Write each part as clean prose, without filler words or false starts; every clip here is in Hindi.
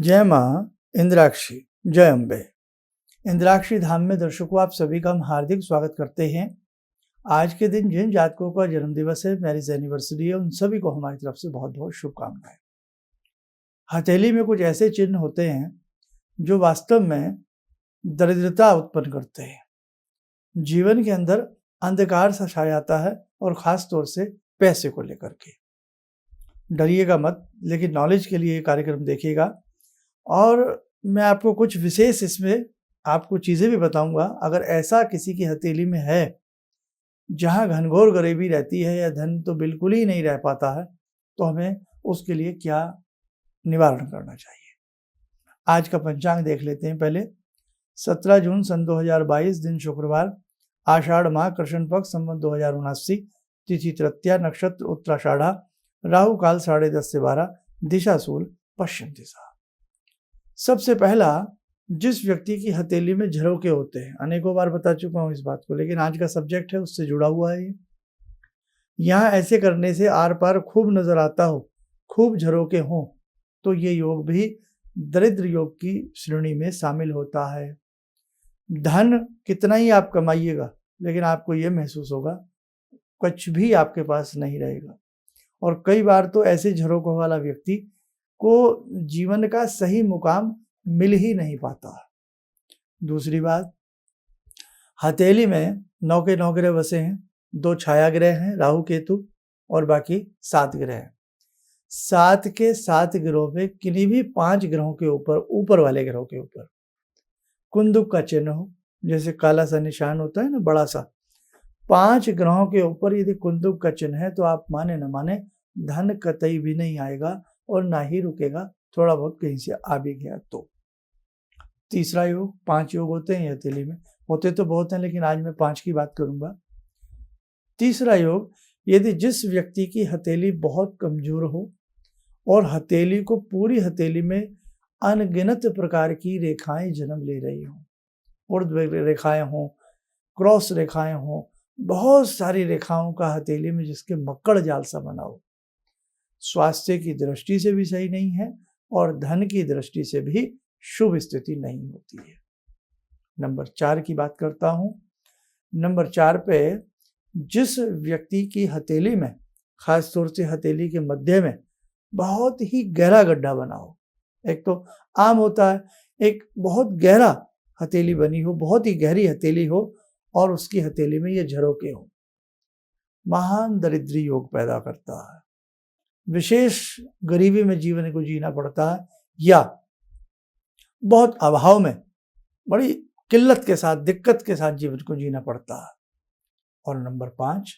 जय माँ इंद्राक्षी, जय अम्बे। इंद्राक्षी धाम में दर्शकों आप सभी का हम हार्दिक स्वागत करते हैं। आज के दिन जिन जातकों का जन्मदिवस है, मैरिज एनिवर्सरी है, उन सभी को हमारी तरफ से बहुत बहुत शुभकामनाएं। हथेली में कुछ ऐसे चिन्ह होते हैं जो वास्तव में दरिद्रता उत्पन्न करते हैं। जीवन के अंदर अंधकार सा छा जाता है और खास तौर से पैसे को लेकर के। डरिएगा मत, लेकिन नॉलेज के लिए ये कार्यक्रम देखिएगा और मैं आपको कुछ विशेष इसमें आपको चीज़ें भी बताऊंगा। अगर ऐसा किसी की हथेली में है जहां घनघोर गरीबी रहती है या धन तो बिल्कुल ही नहीं रह पाता है, तो हमें उसके लिए क्या निवारण करना चाहिए। आज का पंचांग देख लेते हैं। पहले 17 जून सन 2022, दिन शुक्रवार, आषाढ़ माह, कृष्ण पक्ष, संवत 2079, तिथि तृतीया, नक्षत्र उत्तराषाढ़ा, राहु काल 10:30 से 12, दिशा सूल पश्चिम दिशा। सबसे पहला, जिस व्यक्ति की हथेली में झरोके होते हैं, अनेकों बार बता चुका हूं इस बात को, लेकिन आज का सब्जेक्ट है उससे जुड़ा हुआ है। यहाँ ऐसे करने से आर पार खूब नजर आता हो, खूब झरोके हों, तो ये योग भी दरिद्र योग की श्रेणी में शामिल होता है। धन कितना ही आप कमाइएगा, लेकिन आपको ये महसूस होगा कुछ भी आपके पास नहीं रहेगा। और कई बार तो ऐसे झरोकों वाला व्यक्ति को जीवन का सही मुकाम मिल ही नहीं पाता। दूसरी बात, हथेली में 9 के 9 ग्रह बसे हैं। 2 छाया ग्रह हैं, राहु केतु, और बाकी 7 ग्रह हैं। 7 के 7 ग्रहों में किन्हीं भी 5 ग्रहों के ऊपर वाले ग्रहों के ऊपर कुंदुक का चिन्ह हो, जैसे काला सा निशान होता है ना, बड़ा सा, 5 ग्रहों के ऊपर यदि कुंदुक का चिन्ह है तो आप माने न माने धन कतई भी नहीं आएगा और ना ही रुकेगा, थोड़ा बहुत कहीं से आ भी गया तो। तीसरा योग, 5 योग होते हैं हथेली में, होते तो बहुत हैं लेकिन आज मैं 5 की बात करूंगा। तीसरा योग, यदि जिस व्यक्ति की हथेली बहुत कमजोर हो और हथेली को पूरी हथेली में अनगिनत प्रकार की रेखाएं जन्म ले रही हों, ऊर्ध्व रेखाएं हों, क्रॉस रेखाएं हों, बहुत सारी रेखाओं का हथेली में जिसके मक्कड़ जाल सा बना हो, स्वास्थ्य की दृष्टि से भी सही नहीं है और धन की दृष्टि से भी शुभ स्थिति नहीं होती है। नंबर 4 की बात करता हूं। नंबर 4 पे, जिस व्यक्ति की हथेली में, खास तौर से हथेली के मध्य में बहुत ही गहरा गड्ढा बना हो, एक तो आम होता है एक बहुत गहरा हथेली बनी हो, बहुत ही गहरी हथेली हो और उसकी हथेली में ये झरोके हो, महान दरिद्री योग पैदा करता है। विशेष गरीबी में जीवन को जीना पड़ता है या बहुत अभाव में, बड़ी किल्लत के साथ, दिक्कत के साथ जीवन को जीना पड़ता है। और नंबर 5,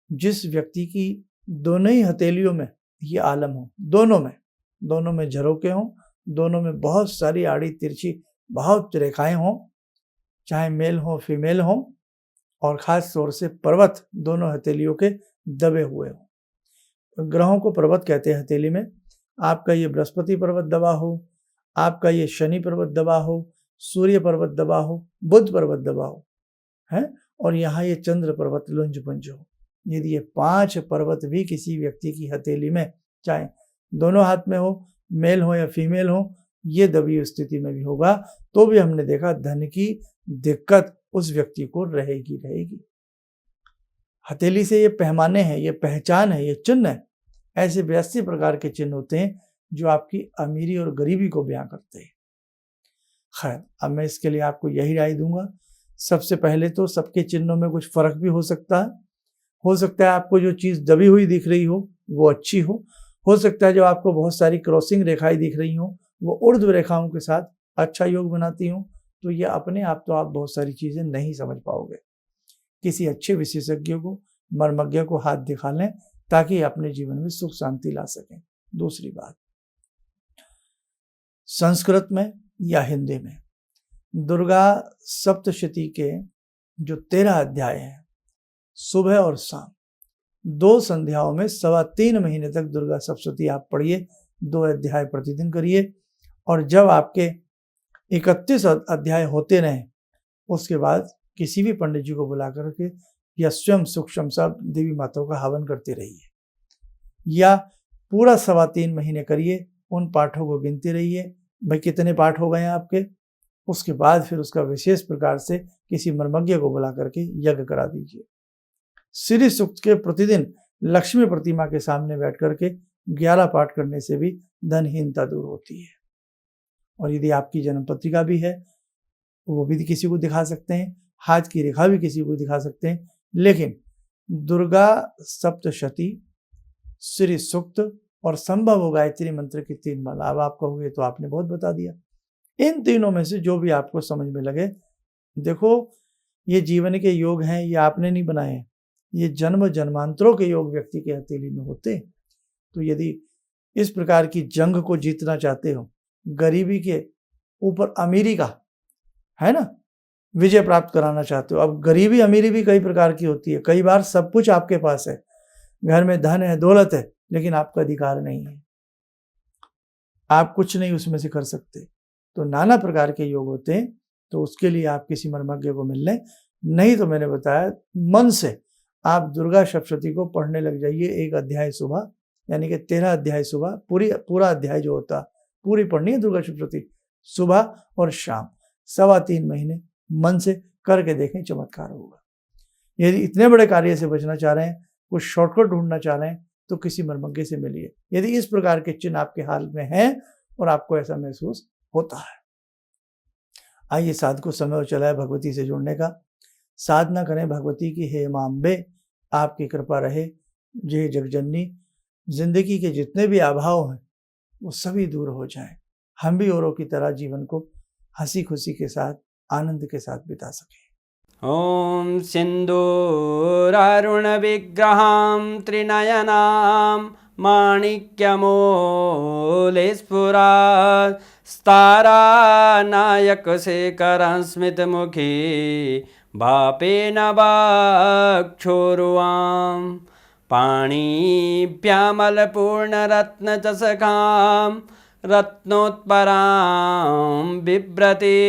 जिस व्यक्ति की दोनों ही हथेलियों में ये आलम हो, दोनों में झरोके हों, दोनों में बहुत सारी आड़ी तिरछी बहुत रेखाएं हों, चाहे मेल हो फीमेल हो, और खास तौर से पर्वत दोनों हथेलियों के दबे हुए हों। ग्रहों को पर्वत कहते हैं हथेली में। आपका ये बृहस्पति पर्वत दबा हो, आपका ये शनि पर्वत दबा हो, सूर्य पर्वत दबा हो, बुध पर्वत दबा हो है, और यहाँ ये चंद्र पर्वत लुंज पुंज हो। यदि ये 5 पर्वत भी किसी व्यक्ति की हथेली में, चाहे दोनों हाथ में हो, मेल हो या फीमेल हो, ये दबी स्थिति में भी होगा, तो भी हमने देखा धन की दिक्कत उस व्यक्ति को रहेगी। हथेली से ये पैमाने हैं, ये पहचान है, ये चिन्ह है। ऐसे 82 प्रकार के चिन्ह होते हैं जो आपकी अमीरी और गरीबी को बयां करते हैं। खैर, अब मैं इसके लिए आपको यही राय दूंगा। सबसे पहले तो सबके चिन्हों में कुछ फर्क भी हो सकता है आपको जो चीज दबी हुई दिख रही हो वो अच्छी हो सकता है जो आपको बहुत सारी क्रॉसिंग रेखाएं दिख रही हो वो ऊर्ध्व रेखाओं के साथ अच्छा योग बनाती हो। तो ये अपने आप तो आप बहुत सारी चीजें नहीं समझ पाओगे। किसी अच्छे विशेषज्ञ को, मर्मज्ञ को हाथ दिखा लें ताकि अपने जीवन में सुख शांति ला सकें। दूसरी बात, संस्कृत में या हिंदी में दुर्गा सप्तशती के जो 13 अध्याय हैं, सुबह और शाम 2 संध्याओं में 3.25 महीने तक दुर्गा सप्तशती आप पढ़िए, 2 अध्याय प्रतिदिन करिए, और जब आपके 31 अध्याय होते रहे उसके बाद किसी भी पंडित जी को बुला करके या स्वयं सूक्ष्म सा देवी माताओं का हवन करते रहिए, या पूरा 3.25 महीने करिए, उन पाठों को गिनते रहिए, भाई कितने पाठ हो गए हैं आपके। उसके बाद फिर उसका विशेष प्रकार से किसी मर्मज्ञ को बुला करके यज्ञ करा दीजिए। श्री सूक्त के प्रतिदिन लक्ष्मी प्रतिमा के सामने बैठ करके 11 पाठ करने से भी धनहीनता दूर होती है। और यदि आपकी जन्म पत्रिका भी है वो भी किसी को दिखा सकते हैं, हाथ की रेखा भी किसी को दिखा सकते हैं, लेकिन दुर्गा सप्तशती, श्री सूक्त और संभव हो गायत्री मंत्र की 3 माला। अब आप कहोगे तो आपने बहुत बता दिया। इन तीनों में से जो भी आपको समझ में लगे। देखो ये जीवन के योग हैं, ये आपने नहीं बनाए हैं, ये जन्म जन्मांतरों के योग व्यक्ति के हथेली में होते। तो यदि इस प्रकार की जंग को जीतना चाहते हो, गरीबी के ऊपर अमीरी का है ना विजय प्राप्त कराना चाहते हो। अब गरीबी अमीरी भी कई प्रकार की होती है। कई बार सब कुछ आपके पास है, घर में धन है, दौलत है, लेकिन आपका अधिकार नहीं है, आप कुछ नहीं उसमें से कर सकते। तो नाना प्रकार के योग होते हैं। तो उसके लिए आप किसी मर्मज्ञ को मिल लें, नहीं तो मैंने बताया मन से आप दुर्गा सप्तशती को पढ़ने लग जाइए। 1 अध्याय सुबह, यानी कि 13 अध्याय सुबह, पूरा अध्याय जो होता पूरी पढ़नी है दुर्गा सप्तशती, सुबह और शाम 3.25 महीने मन से करके देखें, चमत्कार होगा। यदि इतने बड़े कार्य से बचना चाह रहे हैं, कुछ शॉर्टकट ढूंढना चाह रहे हैं, तो किसी मर्मज्ञ से मिलिए यदि इस प्रकार के चिन्ह आपके हाल में हैं और आपको ऐसा महसूस होता है। आइए साधक समय हो चला है भगवती से जुड़ने का। साधना करें भगवती की, हे मांबे आपकी कृपा रहे, जय जगजननी। जिंदगी के जितने भी अभाव हैं वो सभी दूर हो जाएं, हम भी औरों की तरह जीवन को हंसी खुशी के साथ, आनंद के साथ बिता सकें। ॐ सिन्दूरारुणविग्रहां त्रिनयनां माणिक्यमूलस्फुरात् स्तारानायकशेखरं स्मितमुखी वापेन वाक्षोरुवां पाणिभ्यामलपूर्णरत्नचषकां रत्नोत्परां बिभ्रति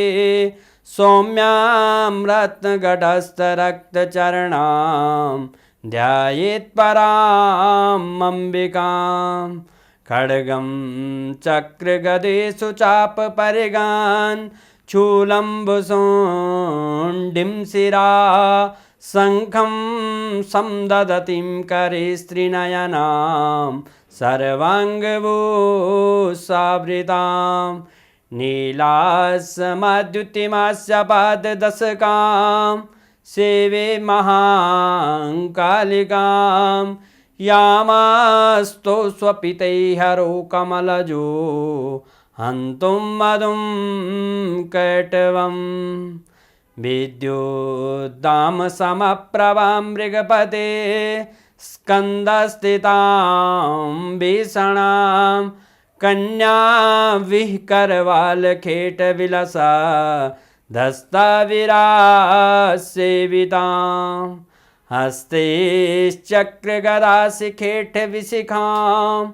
सौम्यां रत्नघटस्थरक्तचरणां ध्यायेत् पराम् अम्बिकां खड्गं चक्रगदेषु चापपरिगान् शूलम्बुशुण्डिं शिरा शङ्खं संदधतीं करे स्त्रीनयनां सर्वाङ्गभूषावृतां नीलास्मद्युतिमास्य पाददशकां सेवे महाकालिकां यामास्तो स्वपितैहरो कमलजो हन्तुं मधुं कैटवम् विद्युद्दामसमप्रभां मृगपते स्कन्दस्थितां भीषणां कन्या विहकरवालखेटविलसा धस्ताविरासेवितां हस्तेश्चक्रगदाशिखेटविशिखां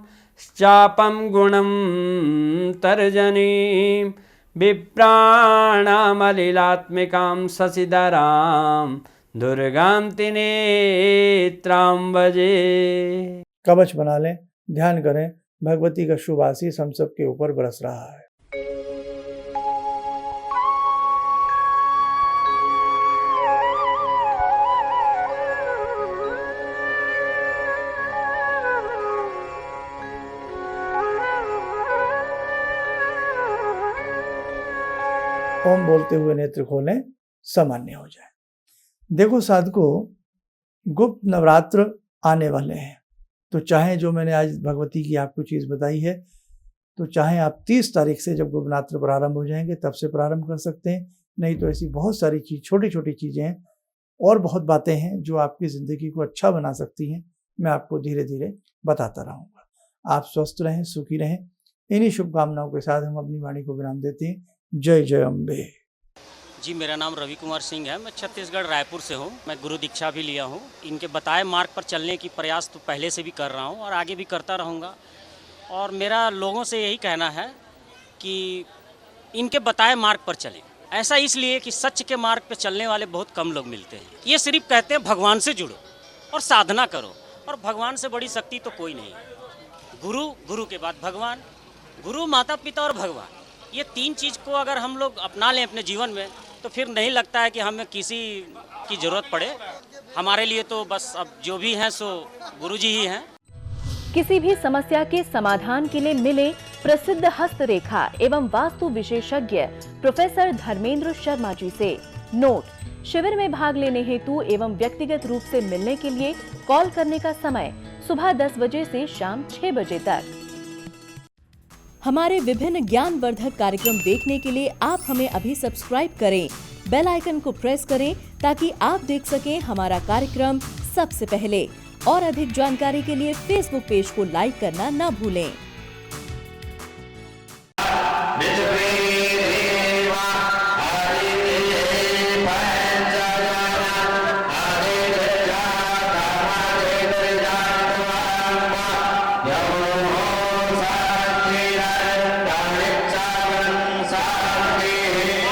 चापं गुणं तर्जनीं विप्राणामलिलात्मिकां शशिधरां दुर्गां त्रिनेत्रां भजे। कवच बना लें, ध्यान करें, भगवती का शुभ आशीष हम सब के ऊपर बरस रहा है। ओम बोलते हुए नेत्र खोलें, सामान्य हो जाए। देखो साधकों, गुप्त नवरात्र आने वाले हैं, तो चाहे जो मैंने आज भगवती की आपको चीज़ बताई है, तो चाहे आप 30 तारीख से जब गुप्त नवरात्र प्रारंभ हो जाएंगे तब से प्रारंभ कर सकते हैं, नहीं तो ऐसी बहुत सारी छोटी छोटी चीज़ें हैं और बहुत बातें हैं जो आपकी ज़िंदगी को अच्छा बना सकती हैं। मैं आपको धीरे धीरे बताता रहूँगा। आप स्वस्थ रहें, सुखी रहें। इन्हीं शुभकामनाओं के साथ हम अपनी वाणी को विराम देते हैं। जय जय अम्बे। जी, मेरा नाम रवि कुमार सिंह है। मैं छत्तीसगढ़ रायपुर से हूँ। मैं गुरु दीक्षा भी लिया हूँ। इनके बताए मार्ग पर चलने की प्रयास तो पहले से भी कर रहा हूँ और आगे भी करता रहूँगा। और मेरा लोगों से यही कहना है कि इनके बताए मार्ग पर चलें। ऐसा इसलिए कि सच के मार्ग पर चलने वाले बहुत कम लोग मिलते हैं। ये सिर्फ कहते हैं भगवान से जुड़ो और साधना करो, और भगवान से बड़ी शक्ति तो कोई नहीं है। गुरु, गुरु के बाद भगवान, गुरु, माता पिता और भगवान, ये 3 चीज़ को अगर हम लोग अपना लें अपने जीवन में तो फिर नहीं लगता है कि हमें किसी की ज़रूरत पड़े। हमारे लिए तो बस अब जो भी हैं सो गुरु जी ही हैं। किसी भी समस्या के समाधान के लिए मिले प्रसिद्ध हस्तरेखा एवं वास्तु विशेषज्ञ प्रोफेसर धर्मेंद्र शर्मा जी से। नोट: शिविर में भाग लेने हेतु एवं व्यक्तिगत रूप से मिलने के लिए कॉल करने का समय सुबह 10 बजे से शाम 6 बजे तक। हमारे विभिन्न ज्ञानवर्धक कार्यक्रम देखने के लिए आप हमें अभी सब्सक्राइब करें, बेल आइकन को प्रेस करें ताकि आप देख सकें हमारा कार्यक्रम सबसे पहले। और अधिक जानकारी के लिए फेसबुक पेज को लाइक करना न भूलें।